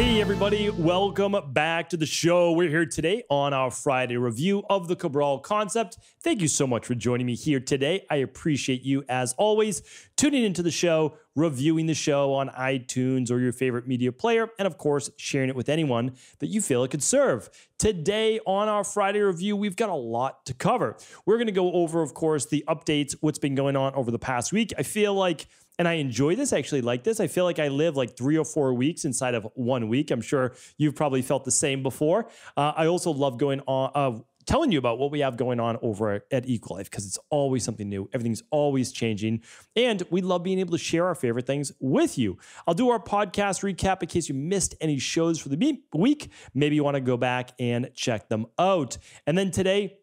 Hey everybody, welcome back to the show. We're here today on our Friday review of the Cabral concept. Thank you so much for joining me here today. I appreciate you as always tuning into the show, reviewing the show on iTunes or your favorite media player, and of course, sharing it with anyone that you feel it could serve. Today on our Friday review, we've got a lot to cover. We're going to go over, of course, the updates, what's been going on over the past week. I feel like and I enjoy this, I actually like this. I feel like I live like 3 or 4 weeks inside of 1 week. I'm sure you've probably felt the same before. I also love going on, telling you about what we have going on over at EquiLife because it's always something new. Everything's always changing. And we love being able to share our favorite things with you. I'll do our podcast recap in case you missed any shows for the week. Maybe you want to go back and check them out. And then today,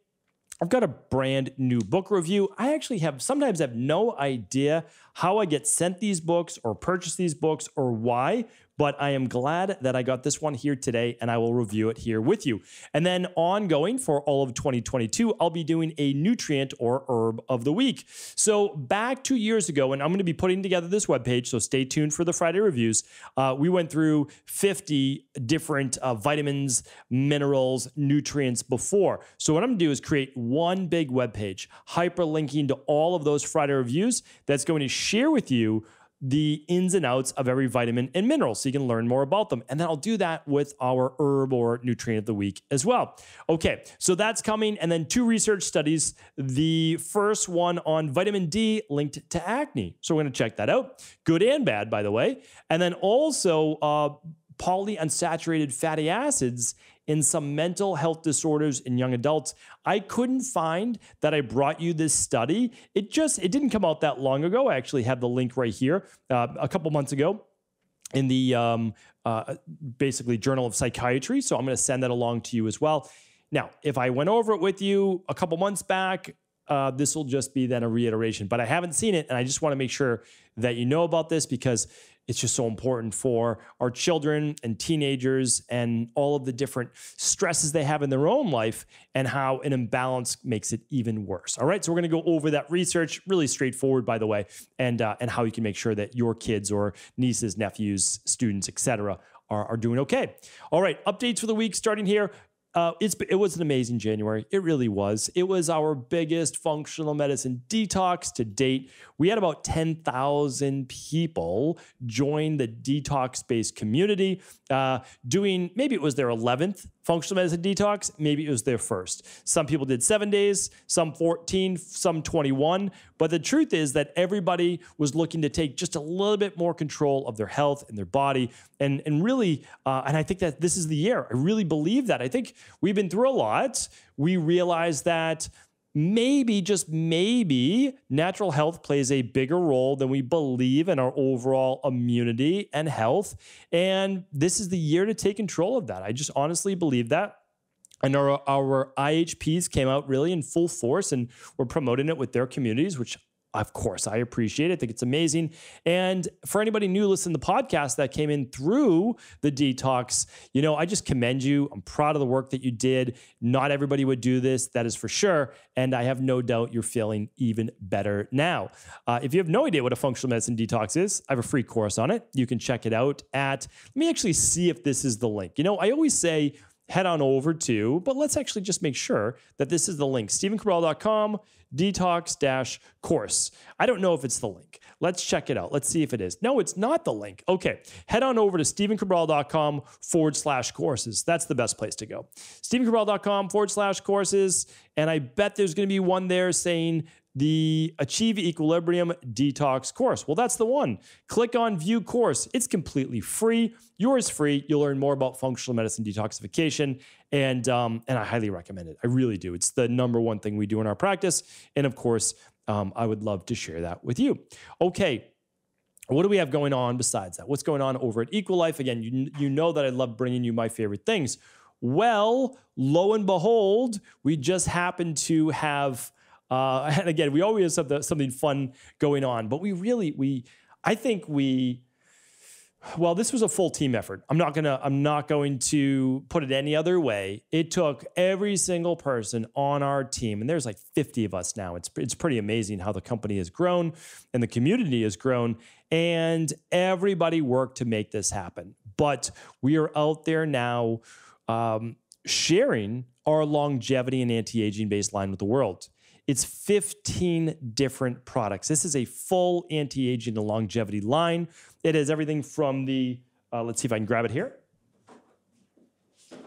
I've got a brand new book review. I actually sometimes have no idea how I get sent these books or purchase these books or why, but I am glad that I got this one here today and I will review it here with you. And then ongoing for all of 2022, I'll be doing a nutrient or herb of the week. So back 2 years ago, and I'm going to be putting together this webpage, so stay tuned for the Friday reviews. We went through 50 different vitamins, minerals, nutrients before. So what I'm going to do is create one big webpage, hyperlinking to all of those Friday reviews that's going to share with you the ins and outs of every vitamin and mineral so you can learn more about them. And then I'll do that with our herb or nutrient of the week as well. Okay, so that's coming. And then 2 research studies. The first one on vitamin D linked to acne. So we're going to check that out. Good and bad, by the way. And then also polyunsaturated fatty acids in some mental health disorders in young adults. I couldn't find that I brought you this study. It didn't come out that long ago. I actually have the link right here a couple months ago in the basically Journal of Psychiatry. So I'm going to send that along to you as well. Now, if I went over it with you a couple months back, this will just be then a reiteration, but I haven't seen it. And I just want to make sure that you know about this because it's just so important for our children and teenagers and all of the different stresses they have in their own life and how an imbalance makes it even worse. All right, so we're going to go over that research, really straightforward, by the way, and how you can make sure that your kids or nieces, nephews, students, etc., are doing okay. All right, updates for the week starting here. It was an amazing January. It really was. It was our biggest functional medicine detox to date. We had about 10,000 people join the detox-based community doing, maybe it was their 11th functional medicine detox, maybe it was their first. Some people did 7 days, some 14, some 21. But the truth is that everybody was looking to take just a little bit more control of their health and their body. And really, and I think that this is the year. I really believe that. I think we've been through a lot. We realize that maybe, just maybe, natural health plays a bigger role than we believe in our overall immunity and health. And this is the year to take control of that. I just honestly believe that. And our IHPs came out really in full force and we're promoting it with their communities, which of course I appreciate it. I think it's amazing. And for anybody new listening to the podcast that came in through the detox, you know, I just commend you. I'm proud of the work that you did. Not everybody would do this, that is for sure. And I have no doubt you're feeling even better now. If you have no idea what a functional medicine detox is, I have a free course on it. You can check it out at, let me actually see if this is the link. You know, I always say, head on over to, but let's actually just make sure that this is the link, StephenCabral.com, detox-course. I don't know if it's the link. Let's check it out. Let's see if it is. No, it's not the link. Okay, head on over to StephenCabral.com/courses. That's the best place to go. StephenCabral.com/courses, and I bet there's going to be one there saying the Achieve Equilibrium Detox course. Well, that's the one. Click on View Course. It's completely free. Yours free. You'll learn more about functional medicine detoxification, and I highly recommend it. I really do. It's the #1 thing we do in our practice, and of course, I would love to share that with you. Okay. What do we have going on besides that? What's going on over at EquiLife? Again, you know that I love bringing you my favorite things. Well, lo and behold, we just happen to have and again, we always have something fun going on, but I think well, this was a full team effort. I'm not going to put it any other way. It took every single person on our team, and there's like 50 of us now. It's pretty amazing how the company has grown and the community has grown, and everybody worked to make this happen. but we are out there now sharing our longevity and anti-aging baseline with the world. It's 15 different products. This is a full anti-aging and longevity line. It has everything from the, let's see if I can grab it here.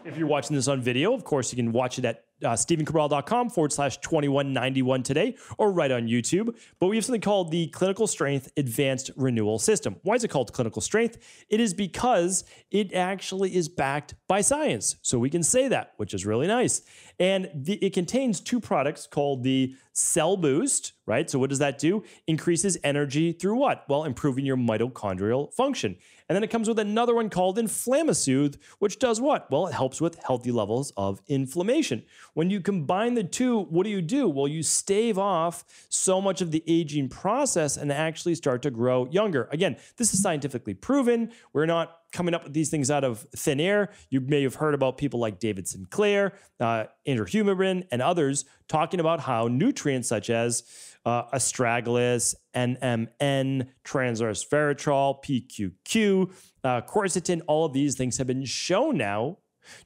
If you're watching this on video, of course, you can watch it at StephenCabral.com/2191 today, or right on YouTube. But we have something called the Clinical Strength Advanced Renewal System. Why is it called Clinical Strength? It is because it actually is backed by science. So we can say that, which is really nice. And it contains two products called the Cell Boost, right? So what does that do? Increases energy through what? Well, improving your mitochondrial function. And then it comes with another one called Inflammasoothe, which does what? Well, it helps with healthy levels of inflammation. When you combine the two, what do? Well, you stave off so much of the aging process and actually start to grow younger. Again, this is scientifically proven. We're not coming up with these things out of thin air. You may have heard about people like David Sinclair, Andrew Huberman, and others talking about how nutrients such as astragalus, NMN, transresveratrol, PQQ, quercetin, all of these things have been shown now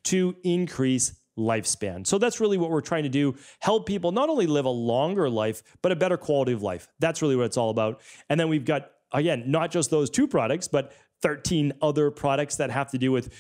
to increase lifespan. So that's really what we're trying to do, help people not only live a longer life, but a better quality of life. That's really what it's all about. And then we've got, again, not just those two products, but 13 other products that have to do with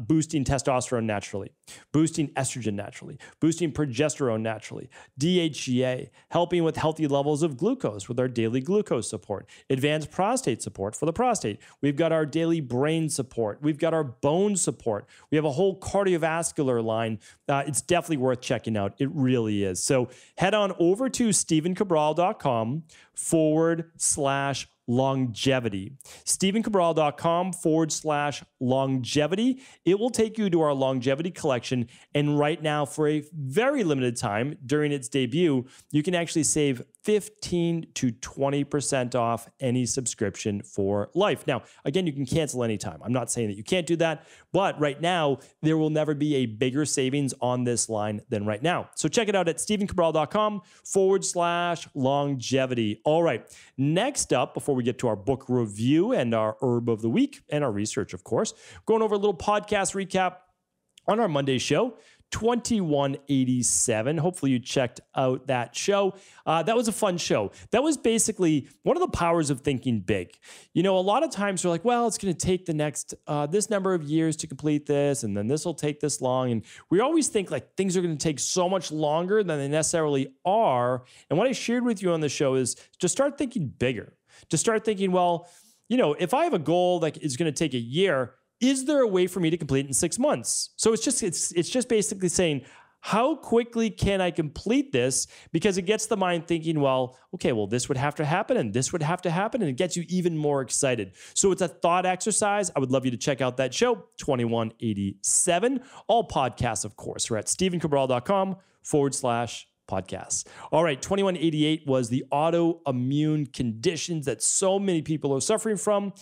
boosting testosterone naturally, boosting estrogen naturally, boosting progesterone naturally, DHEA, helping with healthy levels of glucose with our daily glucose support, advanced prostate support for the prostate. We've got our daily brain support. We've got our bone support. We have a whole cardiovascular line. It's definitely worth checking out. It really is. So head on over to StephenCabral.com/longevity. StephenCabral.com/longevity. It will take you to our longevity collection. And right now, for a very limited time during its debut, you can actually save 15 to 20% off any subscription for life. Now, again, you can cancel anytime. I'm not saying that you can't do that, but right now, there will never be a bigger savings on this line than right now. So check it out at StephenCabral.com/longevity. All right. Next up, before we get to our book review and our herb of the week and our research, of course, going over a little podcast recap on our Monday show, 2187. Hopefully you checked out that show. That was a fun show. That was basically one of the powers of thinking big. You know, a lot of times we're like, well, it's going to take the next, this number of years to complete this, and then this will take this long. And we always think like things are going to take so much longer than they necessarily are. And what I shared with you on the show is to start thinking bigger, to start thinking, well, you know, if I have a goal that is going to take a year, is there a way for me to complete it in 6 months? So it's just basically saying, how quickly can I complete this? Because it gets the mind thinking, well, okay, well, this would have to happen and this would have to happen, and it gets you even more excited. So it's a thought exercise. I would love you to check out that show, 2187. All podcasts, of course, are at StephenCabral.com/podcasts. All right, 2188 was the autoimmune conditions that so many people are suffering from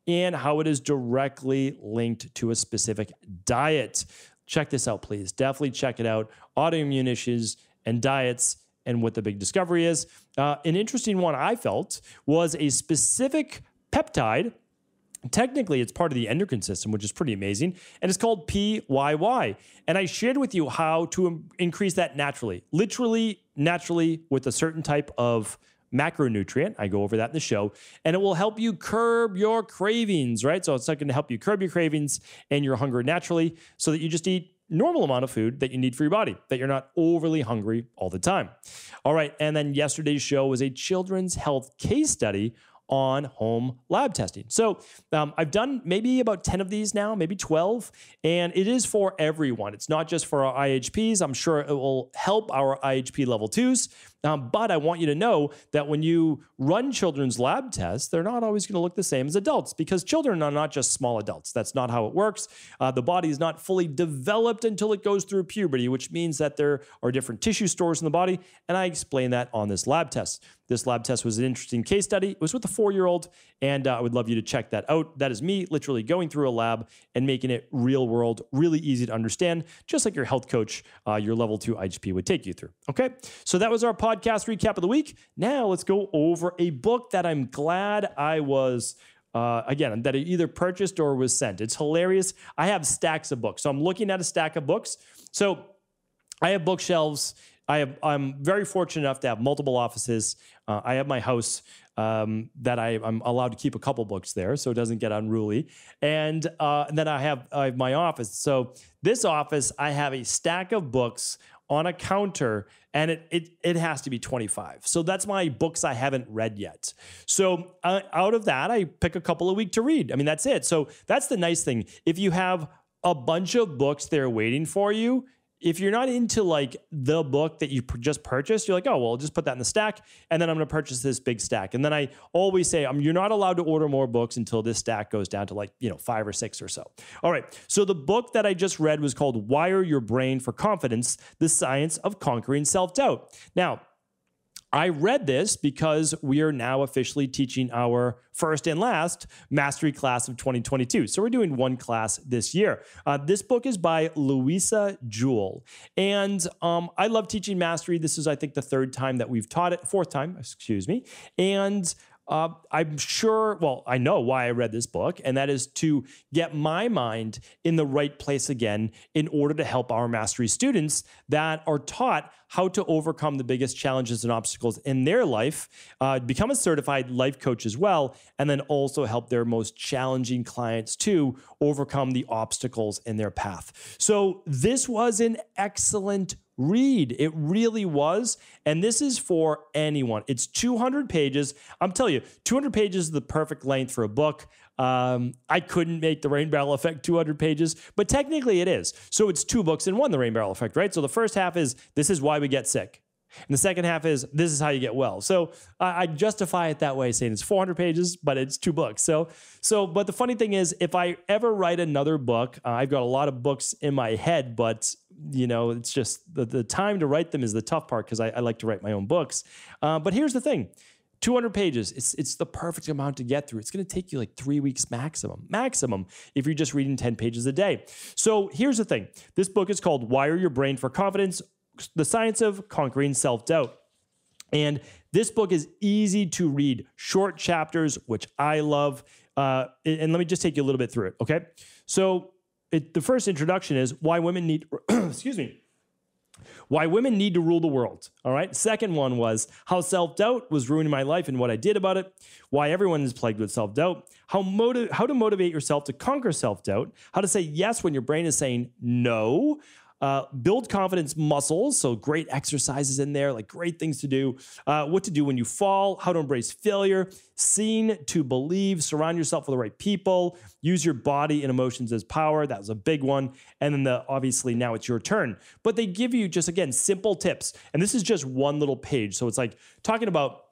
and how it is directly linked to a specific diet. Check this out, please. Definitely check it out. Autoimmune issues and diets and what the big discovery is. An interesting one I felt was a specific peptide. Technically, it's part of the endocrine system, which is pretty amazing. And it's called PYY. And I shared with you how to increase that naturally, literally naturally with a certain type of macronutrient. I go over that in the show, and it will help you curb your cravings, right? So it's not going to help you curb your cravings and your hunger naturally so that you just eat normal amount of food that you need for your body, that you're not overly hungry all the time. All right. And then yesterday's show was a children's health case study on home lab testing. So I've done maybe about 10 of these now, maybe 12, and it is for everyone. It's not just for our IHPs. I'm sure it will help our IHP level 2s. But I want you to know that when you run children's lab tests, they're not always going to look the same as adults, because children are not just small adults. That's not how it works. The body is not fully developed until it goes through puberty, which means that there are different tissue stores in the body. And I explain that on this lab test. This lab test was an interesting case study. It was with a 4-year-old, and I would love you to check that out. That is me literally going through a lab and making it real world, really easy to understand, just like your health coach, your level 2 IHP would take you through. Okay, so that was our podcast recap of the week. Now let's go over a book that I'm glad I was again, that I either purchased or was sent. It's hilarious. I have stacks of books. So I'm looking at a stack of books. So I have bookshelves. I'm very fortunate enough to have multiple offices. I have my house that I'm allowed to keep a couple books there, so it doesn't get unruly. And then I have my office. So this office, I have a stack of books on a counter, and it has to be 25. So that's my books I haven't read yet. So out of that, I pick a couple a week to read. I mean, that's it. So that's the nice thing. If you have a bunch of books there waiting for you, if you're not into like the book that you just purchased, you're like, oh, well, I'll just put that in the stack, and then I'm going to purchase this big stack. And then I always say, you're not allowed to order more books until this stack goes down to like, 5 or 6 or so. All right. So the book that I just read was called Wire Your Brain for Confidence: The Science of Conquering Self-Doubt. Now, I read this because we are now officially teaching our first and last mastery class of 2022. So we're doing one class this year. This book is by Louisa Jewell. And I love teaching mastery. This is, I think, the fourth time that we've taught it. And I'm sure, well, I know why I read this book, and that is to get my mind in the right place again in order to help our mastery students that are taught how to overcome the biggest challenges and obstacles in their life, become a certified life coach as well, and then also help their most challenging clients to overcome the obstacles in their path. So this was an excellent read. It really was. And this is for anyone. It's 200 pages. I'm telling you, 200 pages is the perfect length for a book. I couldn't make the Rain Barrel Effect 200 pages, but technically it is. So it's 2 books in one, the Rain Barrel Effect, right? So the first half is, this is why we get sick. And the second half is, this is how you get well. So I justify it that way, saying it's 400 pages, but it's 2 books. But the funny thing is, if I ever write another book, I've got a lot of books in my head, but it's just the time to write them is the tough part, because I like to write my own books. But here's the thing. 200 pages, it's the perfect amount to get through. It's going to take you like 3 weeks maximum, if you're just reading 10 pages a day. So here's the thing. This book is called Wire Your Brain for Confidence: The Science of Conquering Self-Doubt. And this book is easy to read, short chapters, which I love. And let me just take you a little bit through it, okay? So the first introduction is why women need, why women need to rule the world, all right? Second one was how self-doubt was ruining my life and what I did about it, why everyone is plagued with self-doubt, how to motivate yourself to conquer self-doubt, how to say yes when your brain is saying no, build confidence muscles, so great exercises in there, like great things to do, what to do when you fall, how to embrace failure, seen to believe, surround yourself with the right people, use your body and emotions as power. That was a big one. And then obviously now it's your turn. But they give you just, again, simple tips. And this is just one little page. So it's like talking about,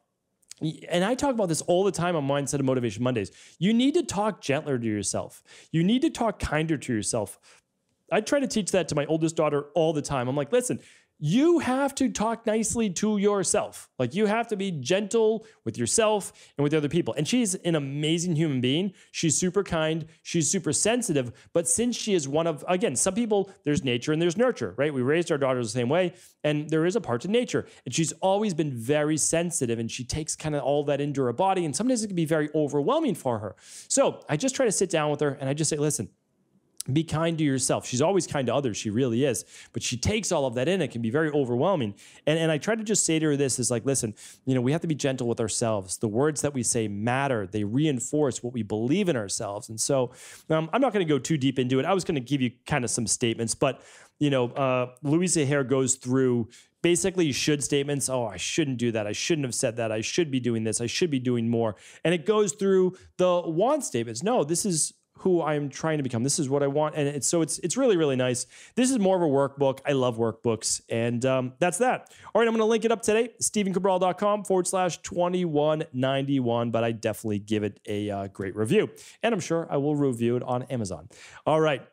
and I talk about this all the time on Mindset and Motivation Mondays. You need to talk gentler to yourself. You need to talk kinder to yourself. I try to teach that to my oldest daughter all the time. I'm like, listen, you have to talk nicely to yourself. Like, you have to be gentle with yourself and with other people. And she's an amazing human being. She's super kind. She's super sensitive. But since she is one of, again, some people, there's nature and there's nurture, right? We raised our daughters the same way, and there is a part to nature. And she's always been very sensitive, and she takes kind of all that into her body. And sometimes it can be very overwhelming for her. So I just try to sit down with her and I just say, listen, be kind to yourself. She's always kind to others. She really is. But she takes all of that in. It can be very overwhelming. And I try to just say to her this is like, listen, we have to be gentle with ourselves. The words that we say matter. They reinforce what we believe in ourselves. And so I'm not going to go too deep into it. I was going to give you kind of some statements, but Louisa Hare goes through basically should statements. Oh, I shouldn't do that. I shouldn't have said that. I should be doing this. I should be doing more. And it goes through the want statements. No, this is who I'm trying to become. This is what I want. And it's really, really nice. This is more of a workbook. I love workbooks. And that's that. All right, I'm going to link it up today, stephencabral.com/2191. But I definitely give it a great review. And I'm sure I will review it on Amazon. All right.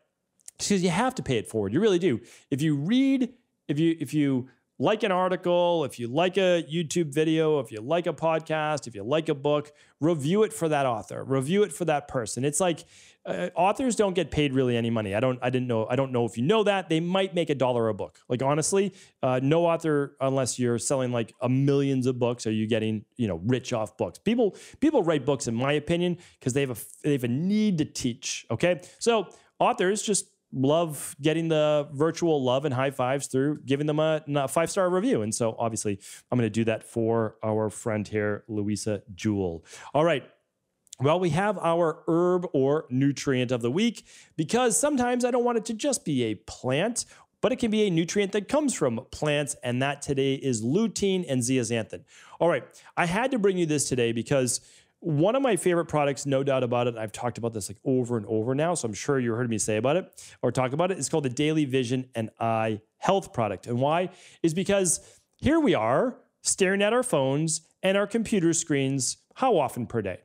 Because you have to pay it forward. You really do. If you read, if you like an article, if you like a YouTube video, if you like a podcast, if you like a book, review it for that author, review it for that person. It's like authors don't get paid really any money. I don't know if you know that. They might make $1 a book. Like honestly, no author, unless you're selling like millions of books, are you getting, rich off books. People write books, in my opinion, because they have a need to teach. Okay. So authors just love getting the virtual love and high fives through giving them a 5-star review. And so obviously I'm going to do that for our friend here, Louisa Jewell. All right. Well, we have our herb or nutrient of the week, because sometimes I don't want it to just be a plant, but it can be a nutrient that comes from plants. And that today is lutein and zeaxanthin. All right. I had to bring you this today because one of my favorite products, no doubt about it, I've talked about this like over and over now, so I'm sure you heard me say about it or talk about it. It's called the Daily Vision and Eye Health product. And why? Is because here we are staring at our phones and our computer screens how often per day?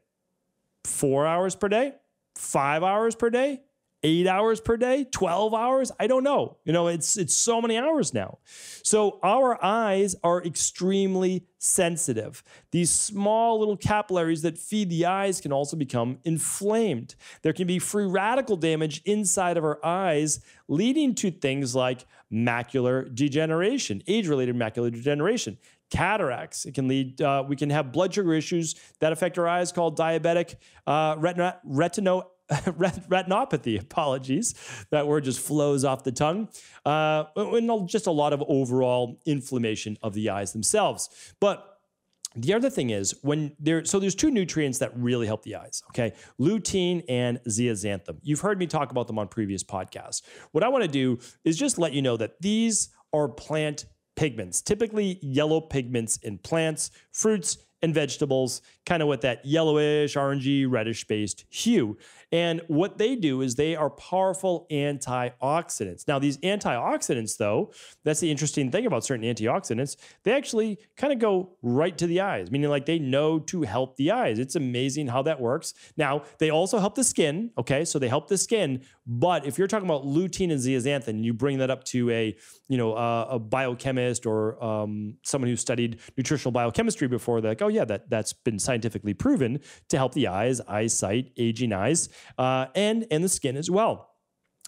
4 hours per day? 5 hours per day? 8 hours per day, 12 hours. I don't know. It's so many hours now. So our eyes are extremely sensitive. These small little capillaries that feed the eyes can also become inflamed. There can be free radical damage inside of our eyes, leading to things like macular degeneration, age-related macular degeneration, cataracts. It can lead, we can have blood sugar issues that affect our eyes called diabetic retinopathy, apologies. That word just flows off the tongue. And just a lot of overall inflammation of the eyes themselves. But the other thing is there's two nutrients that really help the eyes, okay? Lutein and zeaxanthin. You've heard me talk about them on previous podcasts. What I want to do is just let you know that these are plant pigments, typically yellow pigments in plants, fruits, and vegetables, kind of with that yellowish, orangey, reddish-based hue. And what they do is they are powerful antioxidants. Now, these antioxidants, though, that's the interesting thing about certain antioxidants, they actually kind of go right to the eyes, meaning like they know to help the eyes. It's amazing how that works. Now, they also help the skin, okay? So they help the skin, but if you're talking about lutein and zeaxanthin, you bring that up to a biochemist or someone who studied nutritional biochemistry before, they're like, oh yeah, that's been scientifically proven to help the eyes, eyesight, aging eyes, and the skin as well.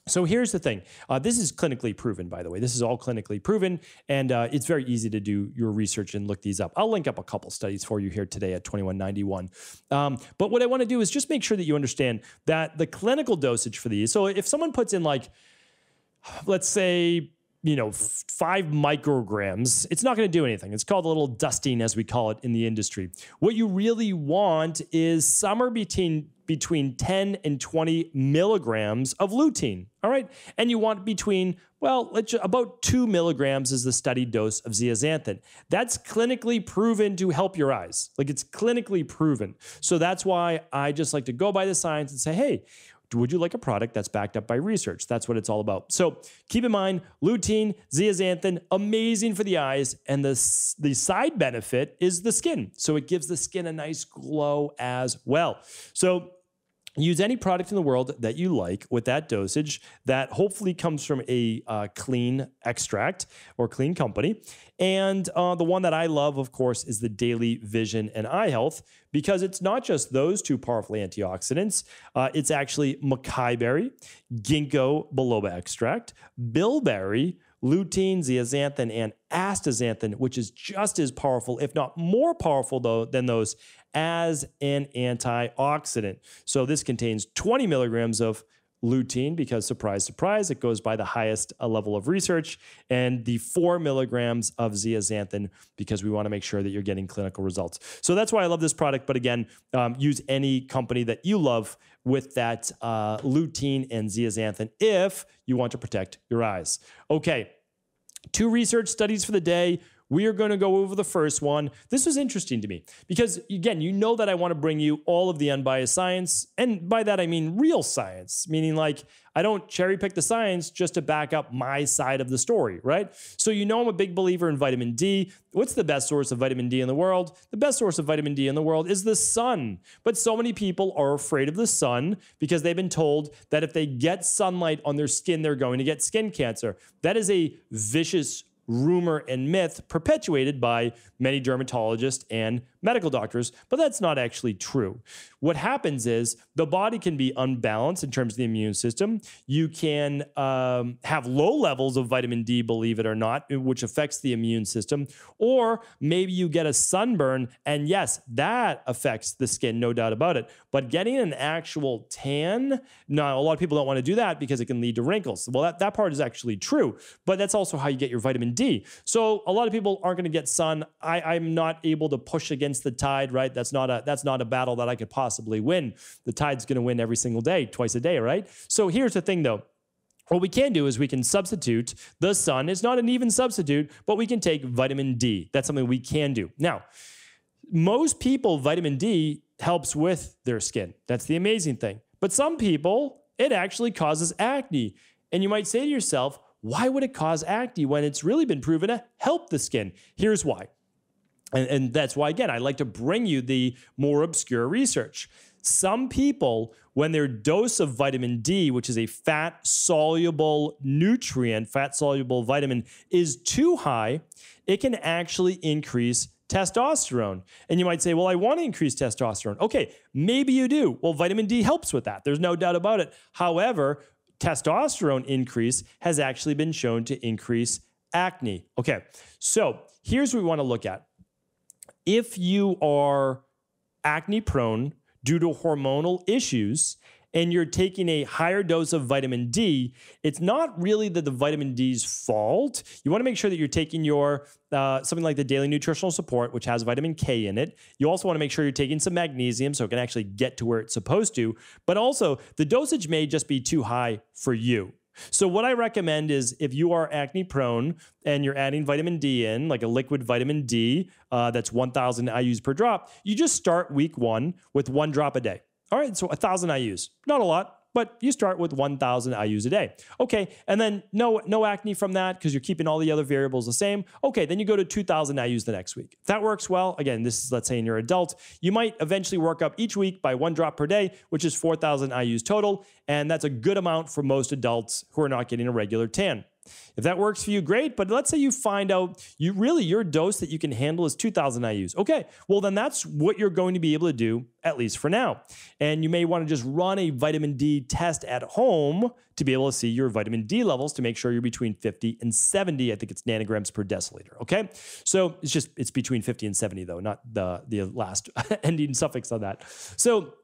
So here's the thing. This is clinically proven, by the way. This is all clinically proven, and it's very easy to do your research and look these up. I'll link up a couple studies for you here today at 2191. But what I want to do is just make sure that you understand that the clinical dosage for these, so if someone puts in like, let's say, 5 micrograms, it's not going to do anything. It's called a little dusting, as we call it in the industry. What you really want is somewhere between 10 and 20 milligrams of lutein, all right? And you want between, about 2 milligrams is the studied dose of zeaxanthin. That's clinically proven to help your eyes. Like, it's clinically proven. So that's why I just like to go by the science and say, hey, would you like a product that's backed up by research? That's what it's all about. So keep in mind, lutein, zeaxanthin, amazing for the eyes. And the side benefit is the skin. So it gives the skin a nice glow as well. So use any product in the world that you like with that dosage that hopefully comes from a clean extract or clean company. And the one that I love, of course, is the Daily Vision and Eye Health, because it's not just those two powerful antioxidants. It's actually Mackay berry, ginkgo biloba extract, bilberry, lutein, zeaxanthin, and astaxanthin, which is just as powerful, if not more powerful than those, as an antioxidant. So this contains 20 milligrams of lutein because, surprise, surprise, it goes by the highest level of research, and the 4 milligrams of zeaxanthin because we want to make sure that you're getting clinical results. So that's why I love this product. But again, use any company that you love with that lutein and zeaxanthin if you want to protect your eyes. Okay, 2 research studies for the day. We are going to go over the first one. This was interesting to me because, again, you know that I want to bring you all of the unbiased science. And by that, I mean real science, meaning like I don't cherry pick the science just to back up my side of the story, right? So I'm a big believer in vitamin D. What's the best source of vitamin D in the world? The best source of vitamin D in the world is the sun. But so many people are afraid of the sun because they've been told that if they get sunlight on their skin, they're going to get skin cancer. That is a vicious rumor and myth perpetuated by many dermatologists and medical doctors, but that's not actually true. What happens is the body can be unbalanced in terms of the immune system. You can have low levels of vitamin D, believe it or not, which affects the immune system. Or maybe you get a sunburn, and yes, that affects the skin, no doubt about it. But getting an actual tan, now a lot of people don't want to do that because it can lead to wrinkles. Well, that part is actually true, but that's also how you get your vitamin D. So a lot of people aren't going to get sun. I'm not able to push against the tide, right? That's not a battle that I could possibly win. The tide's going to win every single day, twice a day, right? So here's the thing though. What we can do is we can substitute the sun. It's not an even substitute, but we can take vitamin D. That's something we can do. Now, most people, vitamin D helps with their skin. That's the amazing thing. But some people, it actually causes acne. And you might say to yourself, why would it cause acne when it's really been proven to help the skin? Here's why. And that's why, again, I like to bring you the more obscure research. Some people, when their dose of vitamin D, which is a fat-soluble nutrient, fat-soluble vitamin, is too high, it can actually increase testosterone. And you might say, well, I want to increase testosterone. Okay, maybe you do. Well, vitamin D helps with that. There's no doubt about it. However, testosterone increase has actually been shown to increase acne. Okay, so here's what we want to look at. If you are acne prone due to hormonal issues and you're taking a higher dose of vitamin D, it's not really the vitamin D's fault. You want to make sure that you're taking your something like the daily nutritional support, which has vitamin K in it. You also want to make sure you're taking some magnesium so it can actually get to where it's supposed to. But also, the dosage may just be too high for you. So what I recommend is if you are acne prone and you're adding vitamin D in, like a liquid vitamin D, that's 1,000 IUs per drop, you just start week 1 with 1 drop a day. All right, so 1,000 IUs, not a lot, but you start with 1,000 IUs a day. Okay, and then no acne from that because you're keeping all the other variables the same. Okay, then you go to 2,000 IUs the next week. If that works well, again, this is, let's say you're an adult, you might eventually work up each week by 1 drop per day, which is 4,000 IUs total, and that's a good amount for most adults who are not getting a regular tan. If that works for you, great. But let's say you find out your dose that you can handle is 2,000 IUs. Okay, well then that's what you're going to be able to do, at least for now. And you may want to just run a vitamin D test at home to be able to see your vitamin D levels to make sure you're between 50 and 70. I think it's nanograms per deciliter. Okay, so it's between 50 and 70 though, not the last ending suffix on that. So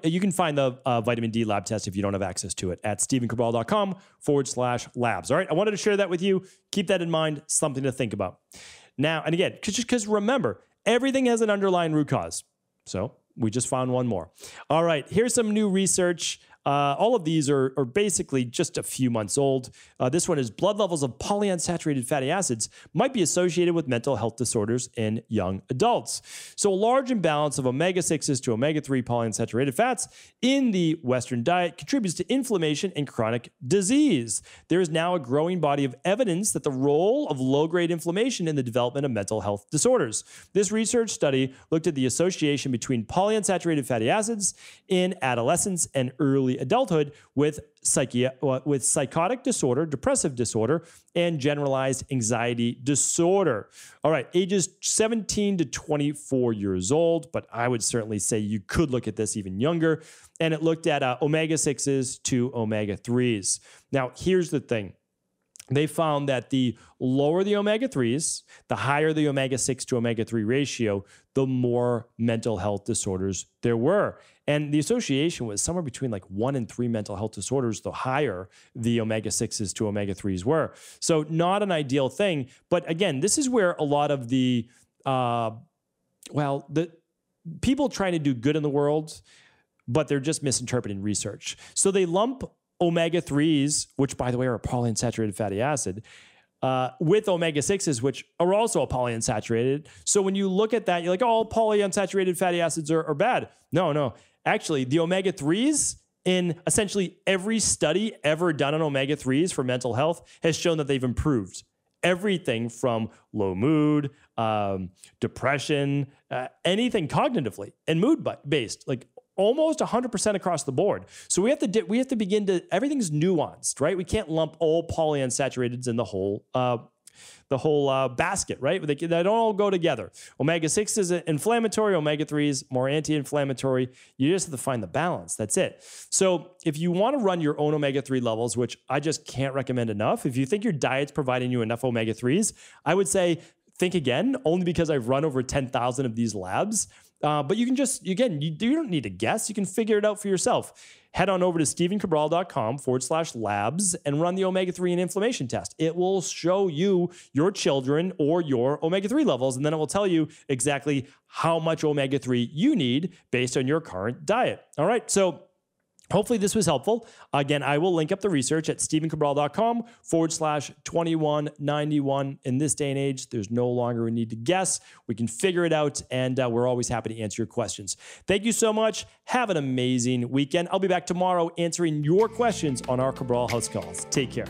you can find the vitamin D lab test if you don't have access to it at stephencabral.com/labs. All right. I wanted to share that with you. Keep that in mind, something to think about. Now, and again, because remember, everything has an underlying root cause. So we just found one more. All right. Here's some new research. All of these are basically just a few months old. This one is blood levels of polyunsaturated fatty acids might be associated with mental health disorders in young adults. So a large imbalance of omega-6s to omega-3 polyunsaturated fats in the Western diet contributes to inflammation and chronic disease. There is now a growing body of evidence that the role of low-grade inflammation in the development of mental health disorders. This research study looked at the association between polyunsaturated fatty acids in adolescence and early adulthood with psychotic disorder, depressive disorder, and generalized anxiety disorder. All right, ages 17 to 24 years old, but I would certainly say you could look at this even younger. And it looked at omega-6s to omega-3s. Now, here's the thing. They found that the lower the omega-3s, the higher the omega-6 to omega-3 ratio, the more mental health disorders there were. And the association was somewhere between like 1 and 3 mental health disorders, the higher the omega-6s to omega-3s were. So not an ideal thing. But again, this is where a lot of the people trying to do good in the world, but they're just misinterpreting research. So they lump omega-3s, which by the way are a polyunsaturated fatty acid, with omega-6s, which are also a polyunsaturated. So when you look at that, you're like, oh, polyunsaturated fatty acids are bad. No. Actually, the omega-3s in essentially every study ever done on omega-3s for mental health has shown that they've improved everything from low mood, depression, anything cognitively and mood-based, like almost 100% across the board. So we have to begin to, everything's nuanced, right? We can't lump all polyunsaturated in the whole basket, right? They don't all go together. Omega-6 is inflammatory. Omega-3 is more anti-inflammatory. You just have to find the balance. That's it. So if you want to run your own omega-3 levels, which I just can't recommend enough, if you think your diet's providing you enough omega-3s, I would say think again, only because I've run over 10,000 of these labs. But you can just, again, you don't need to guess. You can figure it out for yourself. Head on over to stevencabral.com/labs and run the omega-3 and inflammation test. It will show you your children or your omega-3 levels, and then it will tell you exactly how much omega-3 you need based on your current diet. All right, so hopefully this was helpful. Again, I will link up the research at stevencabral.com/2191. In this day and age, there's no longer a need to guess. We can figure it out, and we're always happy to answer your questions. Thank you so much. Have an amazing weekend. I'll be back tomorrow answering your questions on our Cabral House Calls. Take care.